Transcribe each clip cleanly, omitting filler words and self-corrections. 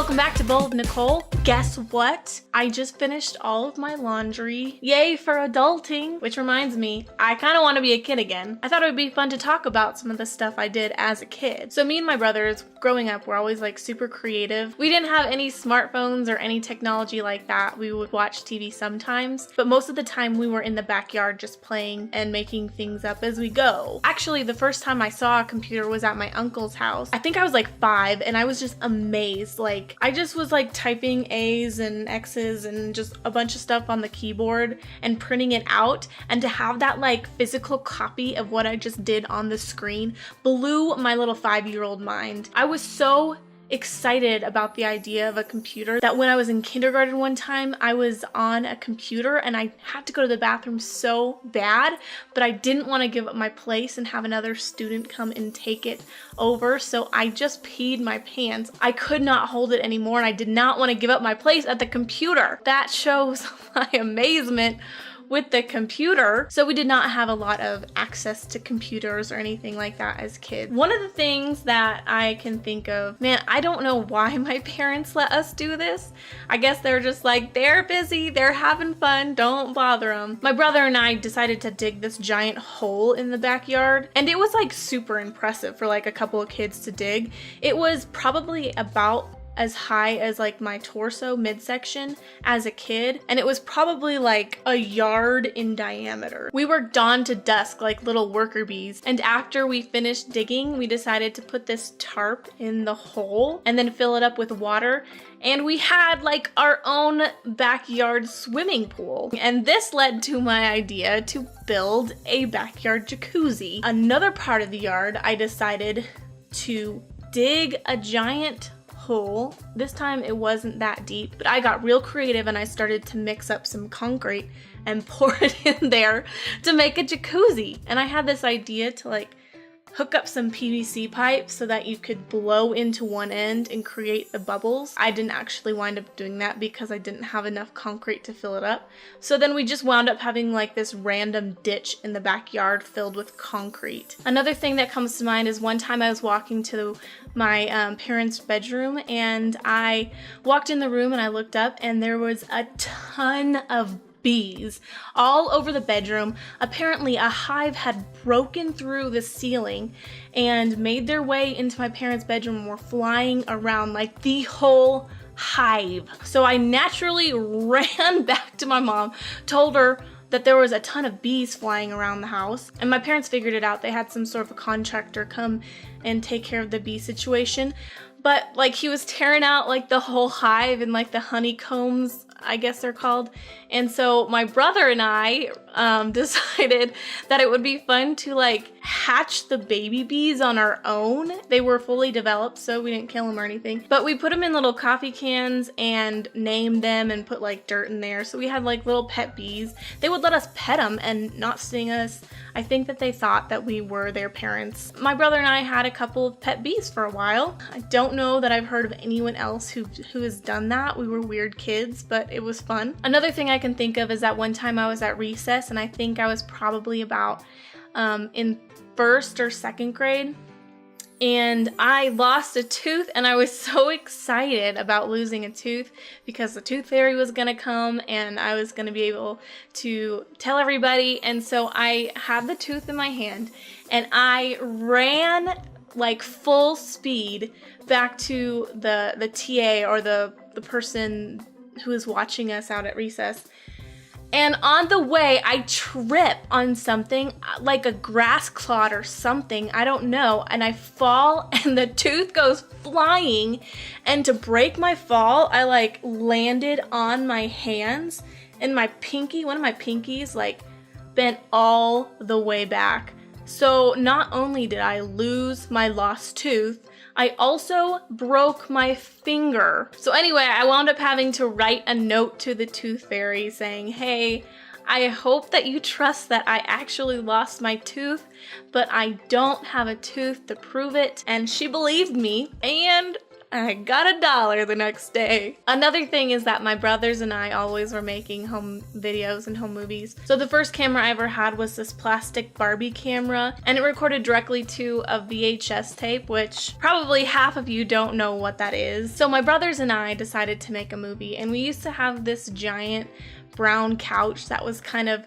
Welcome back to Bowl of Nicole. Guess what? I just finished all of my laundry. Yay for adulting. Which reminds me, I kind of want to be a kid again. I thought it would be fun to talk about some of the stuff I did as a kid. So me and my brothers, growing up, were always like super creative. We didn't have any smartphones or any technology like that. We would watch TV sometimes, but most of the time we were in the backyard just playing and making things up as we go. Actually, the first time I saw a computer was at my uncle's house. I think I was like 5 and I was just amazed. Like, I just was like typing A's and X's and just a bunch of stuff on the keyboard and printing it out, and to have that like physical copy of what I just did on the screen blew my little 5-year-old mind. I was so excited about the idea of a computer that when I was in kindergarten one time, I was on a computer and I had to go to the bathroom so bad, but I didn't want to give up my place and have another student come and take it over, so I just peed my pants. I could not hold it anymore and I did not want to give up my place at the computer. That shows my amazement with the computer. So we did not have a lot of access to computers or anything like that as kids. One of the things that I can think of, man, I don't know why my parents let us do this. I guess they're just like, they're busy, they're having fun, don't bother them. My brother and I decided to dig this giant hole in the backyard, and it was like super impressive for like a couple of kids to dig. It was probably about as high as like my torso midsection as a kid, and it was probably like a yard in diameter. We worked dawn to dusk like little worker bees, and after we finished digging, we decided to put this tarp in the hole and then fill it up with water, and we had like our own backyard swimming pool. And this led to my idea to build a backyard jacuzzi. Another part of the yard, I decided to dig a giant hole. This time it wasn't that deep, but I got real creative and I started to mix up some concrete and pour it in there to make a jacuzzi. And I had this idea to like hook up some PVC pipes so that you could blow into one end and create the bubbles. I didn't actually wind up doing that because I didn't have enough concrete to fill it up. So then we just wound up having like this random ditch in the backyard filled with concrete. Another thing that comes to mind is one time I was walking to my parents' bedroom, and I walked in the room and I looked up and there was a ton of bees all over the bedroom. Apparently a hive had broken through the ceiling and made their way into my parents' bedroom and were flying around like the whole hive. So I naturally ran back to my mom, told her that there was a ton of bees flying around the house, and my parents figured it out. They had some sort of a contractor come and take care of the bee situation, but like he was tearing out like the whole hive and like the honeycombs, I guess they're called. And so my brother and I decided that it would be fun to like hatch the baby bees on our own. They were fully developed, so we didn't kill them or anything, but we put them in little coffee cans and named them and put like dirt in there. So we had like little pet bees. They would let us pet them and not sting us. I think that they thought that we were their parents. My brother and I had a couple of pet bees for a while. I don't know that I've heard of anyone else who has done that. We were weird kids, but it was fun. Another thing I can think of is that one time I was at recess, and I think I was probably about in 1st or 2nd grade, and I lost a tooth, and I was so excited about losing a tooth because the tooth fairy was gonna come and I was gonna be able to tell everybody. And so I had the tooth in my hand and I ran like full speed back to the TA, or the person who was watching us out at recess. And on the way, I trip on something, like a grass clod or something, I don't know, and I fall and the tooth goes flying, and to break my fall, I like landed on my hands, and my pinky, one of my pinkies, like bent all the way back. So not only did I lose my lost tooth, I also broke my finger. So anyway, I wound up having to write a note to the tooth fairy saying, hey, I hope that you trust that I actually lost my tooth, but I don't have a tooth to prove it. And she believed me, and I got $1 the next day. Another thing is that my brothers and I always were making home videos and home movies. So the first camera I ever had was this plastic Barbie camera, and it recorded directly to a VHS tape, which probably half of you don't know what that is. So my brothers and I decided to make a movie, and we used to have this giant brown couch that was kind of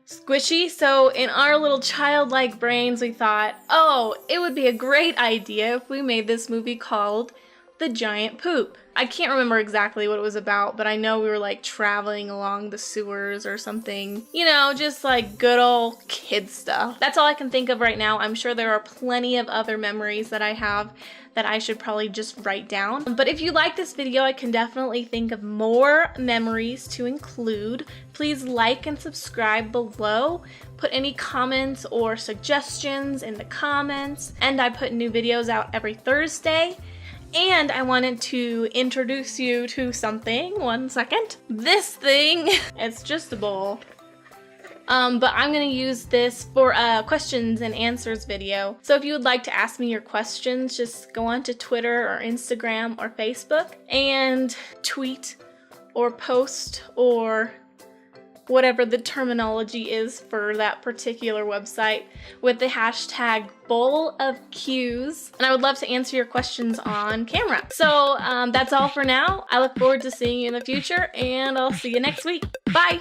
squishy. So in our little childlike brains, we thought, oh, it would be a great idea if we made this movie called The Giant Poop. I can't remember exactly what it was about, but I know we were like traveling along the sewers or something. You know, just like good old kid stuff. That's all I can think of right now. I'm sure there are plenty of other memories that I have that I should probably just write down. But if you like this video, I can definitely think of more memories to include. Please like and subscribe below. Put any comments or suggestions in the comments. And I put new videos out every Thursday. And I wanted to introduce you to something. One second. This thing, it's just a bowl. But I'm gonna use this for a questions and answers video. So if you would like to ask me your questions, just go on to Twitter or Instagram or Facebook and tweet or post or whatever the terminology is for that particular website with the hashtag #BowlOfQs, and I would love to answer your questions on camera. So that's all for now. I look forward to seeing you in the future, and I'll see you next week. Bye!